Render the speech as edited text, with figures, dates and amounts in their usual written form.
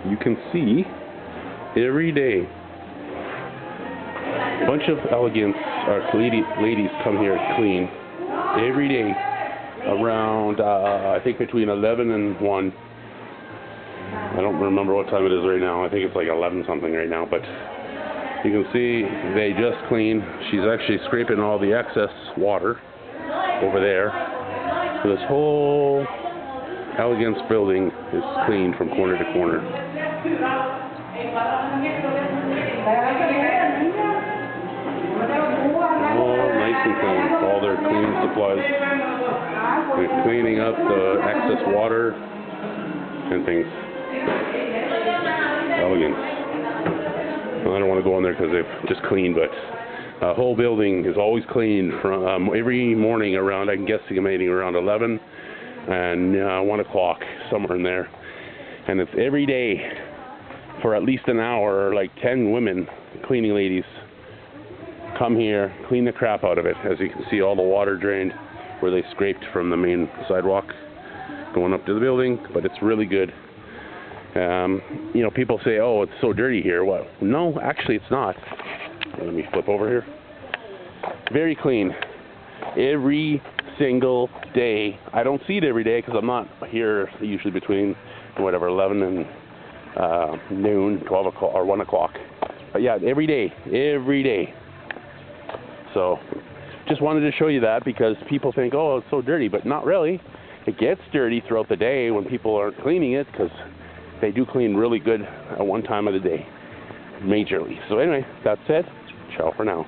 you can see every day a bunch of Alegance ladies come here to clean every day around I think between 11 and 1. I don't remember what time it is right now. I think it's like 11 something right now, but you can see they just cleaned. She's actually scraping all the excess water over there. So this whole Alegance building is cleaned from corner to corner. All nice and clean. All their cleaning supplies. They're cleaning up the excess water and things. Alegance. Well, I don't want to go in there because they've just cleaned, but the whole building is always cleaned from every morning around, I'm guesstimating around 11 and 1 o'clock, somewhere in there. And it's every day for at least an hour, like 10 women, cleaning ladies, come here, clean the crap out of it. As you can see, all the water drained where they scraped from the main sidewalk going up to the building, but it's really good. You know, people say, oh, it's so dirty here. Well, no, actually it's not. Let me flip over here. Very clean. Every single day. I don't see it every day because I'm not here usually between, whatever, 11 and noon, 12 o'clock, or 1 o'clock. But yeah, every day. Every day. So, just wanted to show you that because people think, oh, it's so dirty, but not really. It gets dirty throughout the day when people aren't cleaning it because they do clean really good at one time of the day, majorly. So anyway, that's it. Ciao for now.